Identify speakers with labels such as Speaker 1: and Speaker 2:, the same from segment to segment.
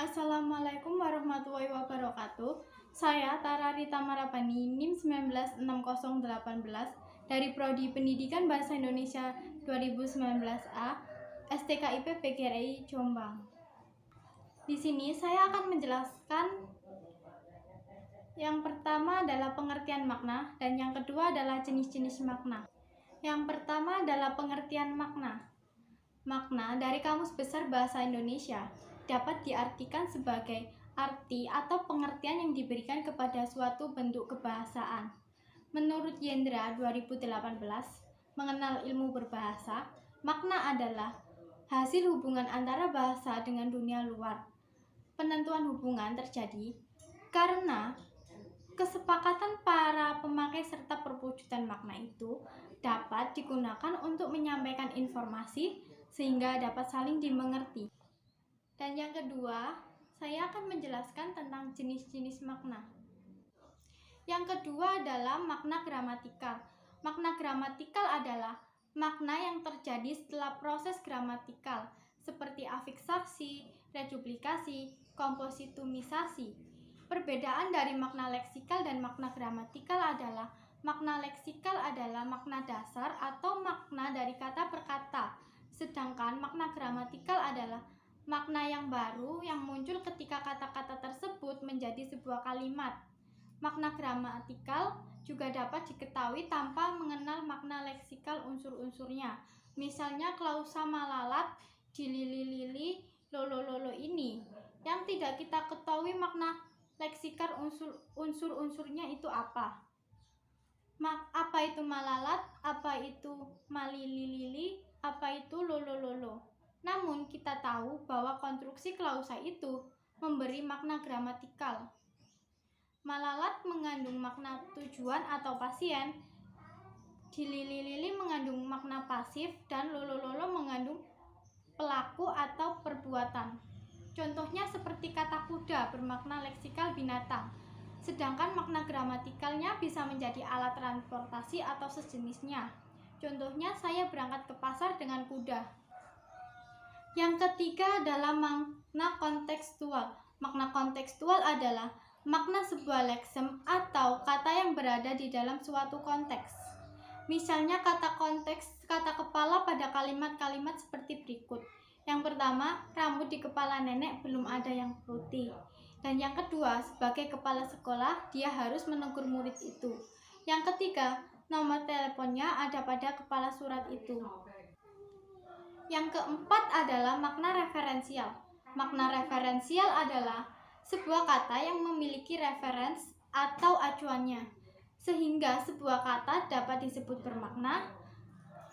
Speaker 1: Assalamualaikum warahmatullahi wabarakatuh. Saya Tara Rita Marapani, NIM 196018 dari Prodi Pendidikan Bahasa Indonesia 2019A, STKIP PGRI Jombang. Di sini saya akan menjelaskan yang pertama adalah pengertian makna dan yang kedua adalah jenis-jenis makna. Yang pertama adalah pengertian makna. Makna dari Kamus Besar Bahasa Indonesia dapat diartikan sebagai arti atau pengertian yang diberikan kepada suatu bentuk kebahasaan. Menurut Yendra 2018, mengenal ilmu berbahasa, makna adalah hasil hubungan antara bahasa dengan dunia luar. Penentuan hubungan terjadi karena kesepakatan para pemakai serta perwujudan makna itu dapat digunakan untuk menyampaikan informasi sehingga dapat saling dimengerti. Dan yang kedua, saya akan menjelaskan tentang jenis-jenis makna. Yang kedua adalah makna gramatikal. Makna gramatikal adalah makna yang terjadi setelah proses gramatikal seperti afiksasi, reduplikasi, kompositumisasi. Perbedaan dari makna leksikal dan makna gramatikal adalah makna leksikal adalah makna dasar atau makna dari kata per kata, sedangkan makna gramatikal adalah makna yang baru yang muncul ketika kata-kata tersebut menjadi sebuah kalimat. Makna gramatikal juga dapat diketahui tanpa mengenal makna leksikal unsur-unsurnya. Misalnya klausa malalat, dilili-lili, lolo-lolo ini. Yang tidak kita ketahui makna leksikal unsur-unsurnya itu apa. Apa itu malalat, apa itu malili-lili, apa itu lolo-lolo. Namun kita tahu bahwa konstruksi klausa itu memberi makna gramatikal. Malalat mengandung makna tujuan atau pasien, dilili-lili mengandung makna pasif, dan lolo-lolo mengandung pelaku atau perbuatan. Contohnya seperti kata kuda bermakna leksikal binatang, sedangkan makna gramatikalnya bisa menjadi alat transportasi atau sejenisnya. Contohnya saya berangkat ke pasar dengan kuda. Yang ketiga adalah makna kontekstual. Makna kontekstual adalah makna sebuah leksem atau kata yang berada di dalam suatu konteks. Misalnya kata kepala pada kalimat-kalimat seperti berikut. Yang pertama, rambut di kepala nenek belum ada yang putih. Dan yang kedua, sebagai kepala sekolah, dia harus menegur murid itu. Yang ketiga, nomor teleponnya ada pada kepala surat itu. Yang keempat adalah makna referensial. Makna referensial adalah sebuah kata yang memiliki referens atau acuannya, sehingga sebuah kata dapat disebut bermakna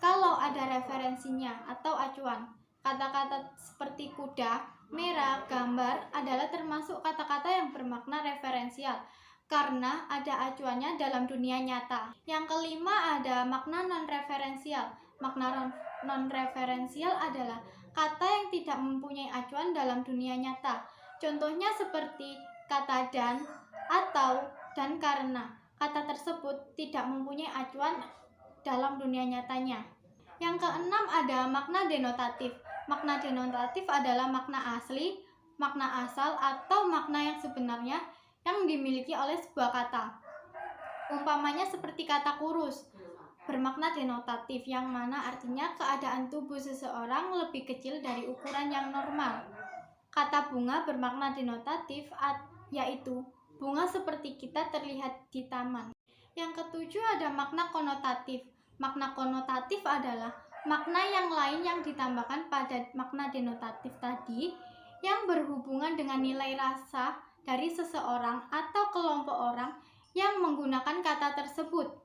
Speaker 1: kalau ada referensinya atau acuan. Kata-kata seperti kuda, merah, gambar adalah termasuk kata-kata yang bermakna referensial karena ada acuannya dalam dunia nyata. Yang kelima ada makna non-referensial. Makna non-referensial adalah kata yang tidak mempunyai acuan dalam dunia nyata. Contohnya seperti kata dan atau dan karena. Kata tersebut tidak mempunyai acuan dalam dunia nyatanya. Yang keenam ada makna denotatif. Makna denotatif adalah makna asli, makna asal, atau makna yang sebenarnya yang dimiliki oleh sebuah kata. Umpamanya seperti kata kurus bermakna denotatif, yang mana artinya keadaan tubuh seseorang lebih kecil dari ukuran yang normal. Kata bunga bermakna denotatif, yaitu bunga seperti kita terlihat di taman. Yang ketujuh ada makna konotatif. Makna konotatif adalah makna yang lain yang ditambahkan pada makna denotatif tadi yang berhubungan dengan nilai rasa dari seseorang atau kelompok orang yang menggunakan kata tersebut.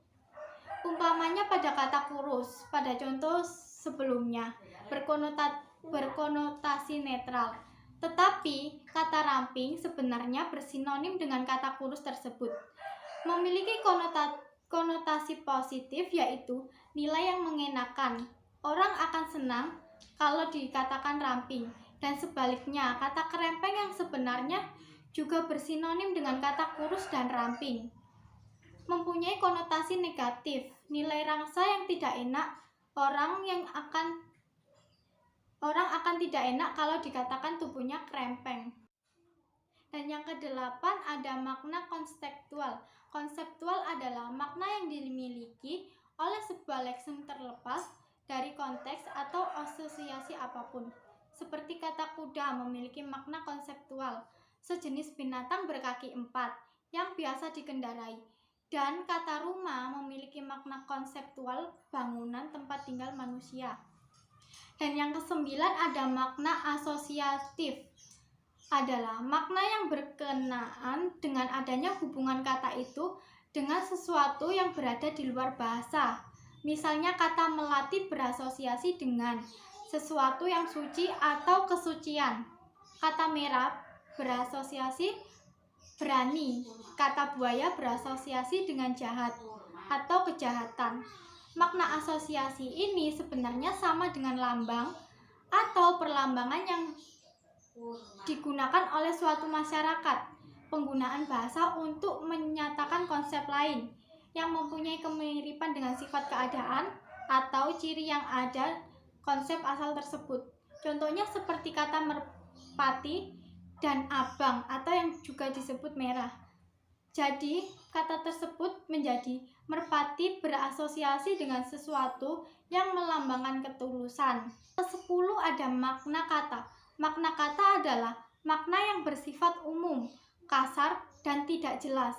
Speaker 1: Umpamanya pada kata kurus, pada contoh sebelumnya, berkonotasi netral. Tetapi kata ramping sebenarnya bersinonim dengan kata kurus tersebut. Memiliki konotasi positif, yaitu nilai yang mengenakan. Orang akan senang kalau dikatakan ramping. Dan sebaliknya, kata kerempeng yang sebenarnya juga bersinonim dengan kata kurus dan ramping. Mempunyai konotasi negatif, nilai rasa yang tidak enak, orang akan tidak enak kalau dikatakan tubuhnya krempeng. Dan yang kedelapan ada makna konseptual. Konseptual adalah makna yang dimiliki oleh sebuah lexem terlepas dari konteks atau asosiasi apapun. Seperti kata kuda memiliki makna konseptual, sejenis binatang berkaki 4 yang biasa dikendarai. Dan kata rumah memiliki makna konseptual, bangunan tempat tinggal manusia. Dan yang kesembilan ada makna asosiatif. Adalah makna yang berkenaan dengan adanya hubungan kata itu dengan sesuatu yang berada di luar bahasa. Misalnya kata melati berasosiasi dengan sesuatu yang suci atau kesucian. Kata merah berasosiasi berani. Kata buaya berasosiasi dengan jahat atau kejahatan. Makna asosiasi ini sebenarnya sama dengan lambang atau perlambangan yang digunakan oleh suatu masyarakat. Penggunaan bahasa untuk menyatakan konsep lain yang mempunyai kemiripan dengan sifat keadaan atau ciri yang ada konsep asal tersebut. Contohnya seperti kata merpati dan abang atau yang juga disebut merah. Jadi, kata tersebut menjadi merpati berasosiasi dengan sesuatu yang melambangkan ketulusan. Ke-10 ada makna kata. Makna kata adalah makna yang bersifat umum, kasar, dan tidak jelas.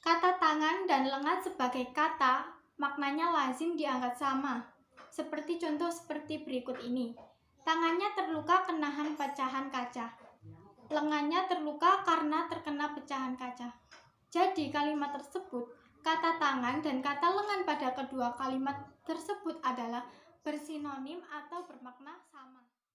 Speaker 1: Kata tangan dan lengan sebagai kata, maknanya lazim dianggap sama. Seperti contoh seperti berikut ini. Tangannya terluka kenahan pecahan kaca. Lengannya terluka karena terkena pecahan kaca. Jadi kalimat tersebut, kata tangan dan kata lengan pada kedua kalimat tersebut adalah bersinonim atau bermakna sama.